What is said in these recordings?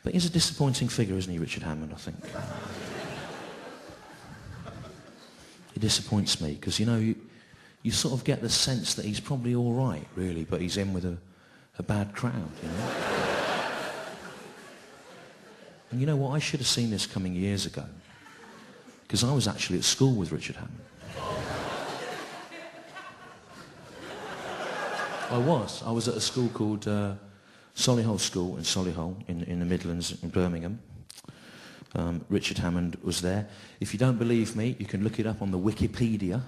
But he's a disappointing figure, isn't he, Richard Hammond, I think? He disappoints me, because, you know, you sort of get the sense that he's probably all right, really, but he's in with a bad crowd, you know? And you know what? I should have seen this coming years ago, because I was actually at school with Richard Hammond. I was at a school called Solihull School in Solihull in the Midlands in Birmingham. Richard Hammond was there. If you don't believe me, you can look it up on the Wikipedia,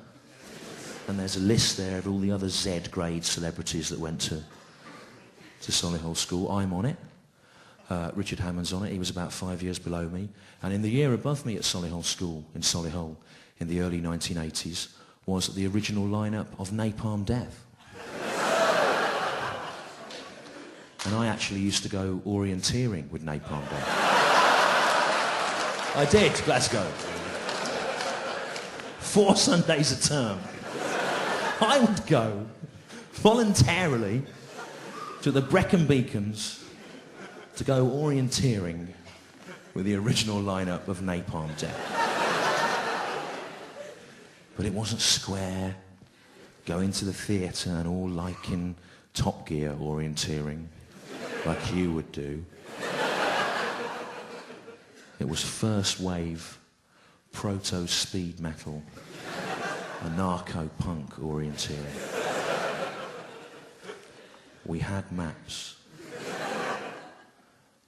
and there's a list there of all the other Z-grade celebrities that went to Solihull School. I'm on it. Richard Hammond's on it. He was about 5 years below me. And in the year above me at Solihull School in Solihull in the early 1980s was the original lineup of Napalm Death. And I actually used to go orienteering with Napalm Death. I did, Glasgow. 4 Sundays a term. I would go voluntarily to the Brecon Beacons to go orienteering with the original lineup of Napalm Death. But it wasn't square, going to the theatre and all like in Top Gear orienteering, like you would do. It was first wave proto-speed metal, anarcho-punk orienteering. We had maps,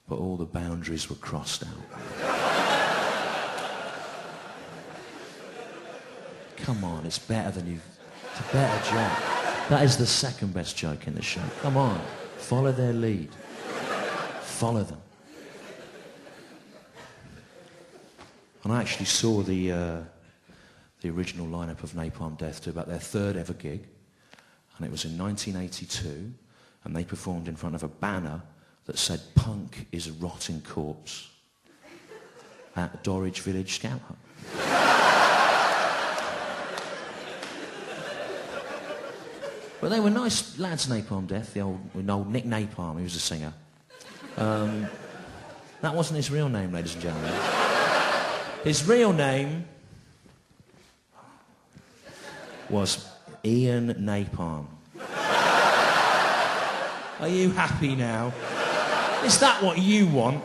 but all the boundaries were crossed out. Come on, it's better than you. It's a better joke. That is the second best joke in the show. Come on, follow their lead. Follow them. And I actually saw the original lineup of Napalm Death do about their 3rd ever gig, and it was in 1982, and they performed in front of a banner that said "Punk is a rotting corpse" at Dorridge Village Scout Hut. But they were nice lads, Napalm Death, the old Nick Napalm, he was a singer. That wasn't his real name, ladies and gentlemen. His real name was Ian Napalm. Are you happy now? Is that what you want?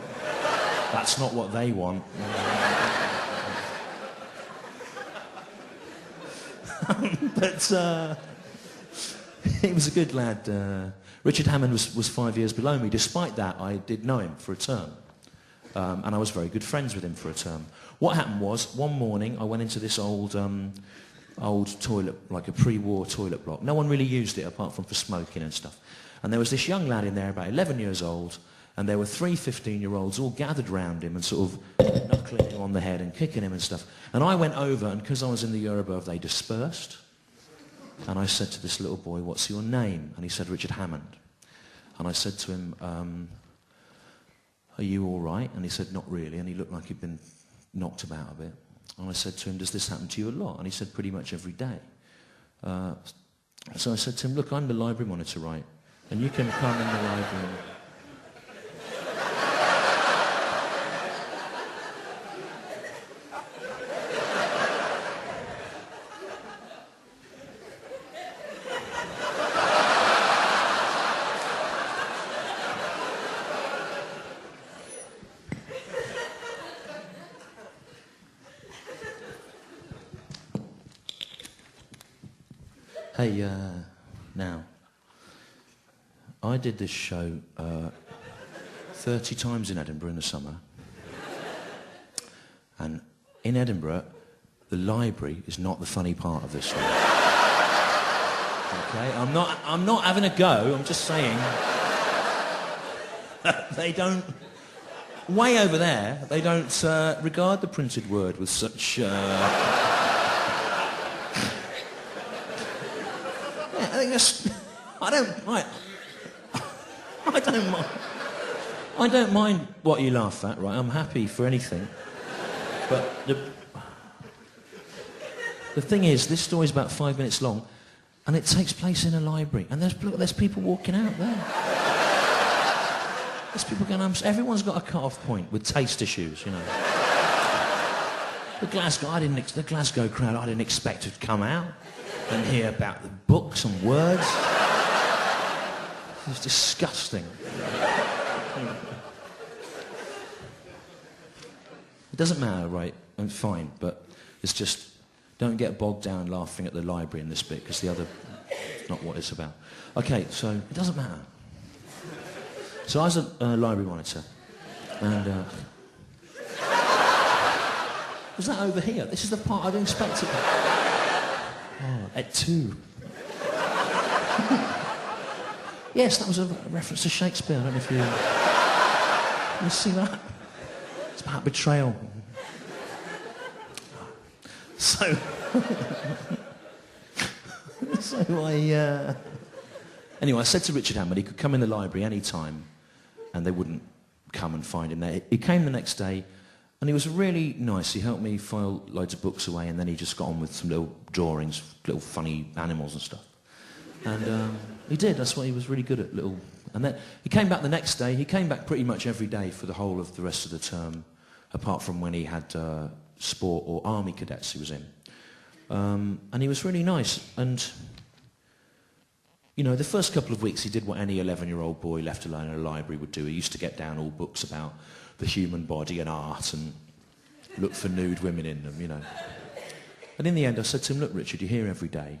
That's not what they want. But he was a good lad. Richard Hammond was 5 years below me. Despite that, I did know him for a term. And I was very good friends with him for a term. What happened was, one morning, I went into this old toilet, like a pre-war toilet block. No one really used it apart from for smoking and stuff. And there was this young lad in there, about 11 years old, and there were 3 15-year-olds all gathered round him and sort of knuckling him on the head and kicking him and stuff. And I went over, and because I was in the year above, they dispersed. And I said to this little boy, "What's your name?" And he said, "Richard Hammond." And I said to him, "Are you all right?" And he said, "Not really." And he looked like he'd been knocked about a bit. And I said to him, "Does this happen to you a lot?" And he said, "Pretty much every day." So I said to him, "Look, I'm the library monitor, right? And you can come in the library and..." Hey, now, I did this show 30 times in Edinburgh in the summer. And in Edinburgh, the library is not the funny part of this show. Okay? I'm not having a go, I'm just saying. They don't... Way over there, they don't regard the printed word with such... I think that's... I don't mind what you laugh at, right? I'm happy for anything. But the thing is, this story's about 5 minutes long, and it takes place in a library, and there's people walking out there. There's people going, everyone's got a cut-off point with taste issues, you know. The Glasgow crowd, I didn't expect to come out and hear about the books and words. It was disgusting. It doesn't matter, right? I'm fine, but it's just, don't get bogged down laughing at the library in this bit, because the other, not what it's about. Okay, so it doesn't matter. So I was a library monitor, and was that over here? This is the part I didn't expect it. Oh, at 2. Yes, that was a reference to Shakespeare. I don't know if you see that. It's about betrayal. So, anyway, I said to Richard Hammond he could come in the library any time, and they wouldn't come and find him there. He came the next day, and he was really nice. He helped me file loads of books away, and then he just got on with some little drawings, little funny animals and stuff. And he did. That's what he was really good at, little. And then he came back the next day. He came back pretty much every day for the whole of the rest of the term, apart from when he had sport or army cadets he was in. And he was really nice. And, you know, the first couple of weeks he did what any 11-year-old boy left alone in a library would do. He used to get down all books about the human body and art and look for nude women in them, you know. And in the end I said to him, look, Richard, you're here every day.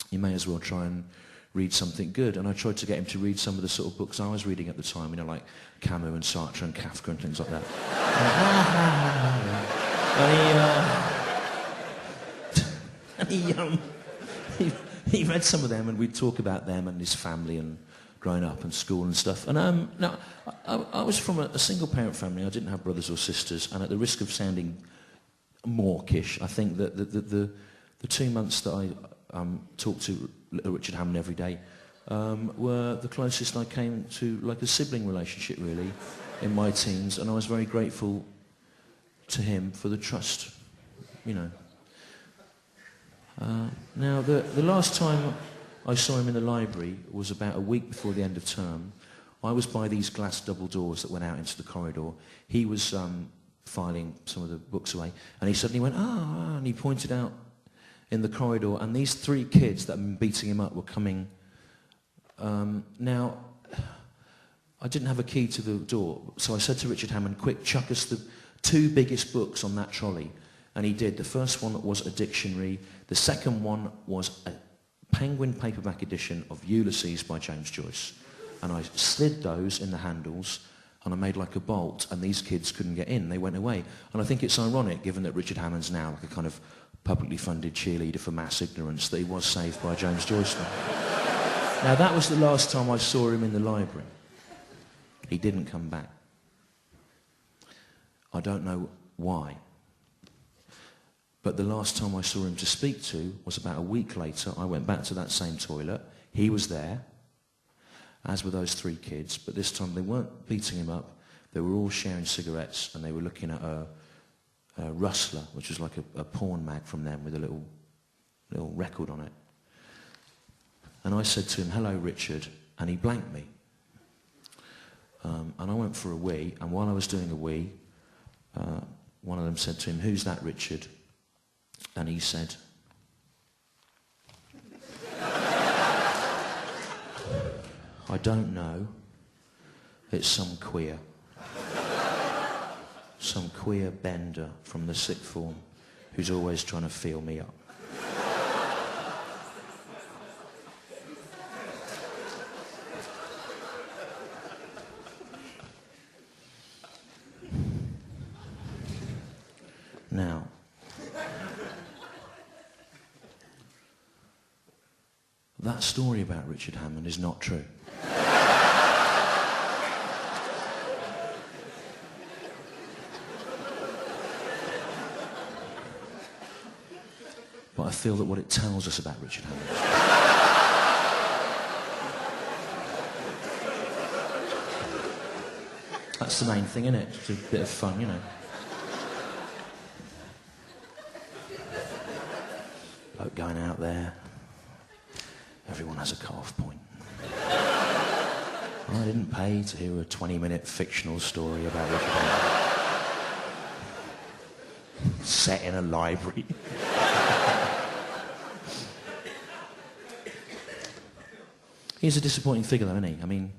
You may as well try and read something good. And I tried to get him to read some of the sort of books I was reading at the time, you know, like Camus and Sartre and Kafka and things like that. And he read some of them, and we'd talk about them and his family and growing up and school and stuff. And now, I was from a single-parent family. I didn't have brothers or sisters, and at the risk of sounding mawkish, I think that the 2 months that I talked to Richard Hammond every day were the closest I came to like a sibling relationship, really, in my teens, and I was very grateful to him for the trust, you know. Now, the last time I saw him in the library was about a week before the end of term. I was by these glass double doors that went out into the corridor. He was filing some of the books away, and he suddenly went, and he pointed out in the corridor, and these 3 kids that had been beating him up were coming. Now, I didn't have a key to the door, so I said to Richard Hammond, quick, chuck us the 2 biggest books on that trolley. And he did. The first one was a dictionary. The second one was a Penguin paperback edition of Ulysses by James Joyce. And I slid those in the handles, and I made like a bolt, and these kids couldn't get in. They went away. And I think it's ironic, given that Richard Hammond's now like a kind of publicly funded cheerleader for mass ignorance, that he was saved by James Joyce. Now, that was the last time I saw him in the library. He didn't come back. I don't know why. But the last time I saw him to speak to was about a week later. I went back to that same toilet. He was there, as were those 3 kids, but this time they weren't beating him up. They were all sharing cigarettes, and they were looking at a Rustler, which was like a porn mag from them with a little record on it. And I said to him, hello, Richard, and he blanked me. And I went for a wee, and while I was doing a wee, one of them said to him, who's that, Richard? And he said, I don't know. It's some queer bender from the sixth form who's always trying to feel me up. Now, that story about Richard Hammond is not true. But I feel that what it tells us about Richard Hammond that's the main thing, isn't it? Just a bit of fun, you know. Bloke going out there. Everyone has a cut-off point. I didn't pay to hear a 20-minute fictional story about Richard Hammond. Set in a library. He's a disappointing figure though, isn't he? I mean,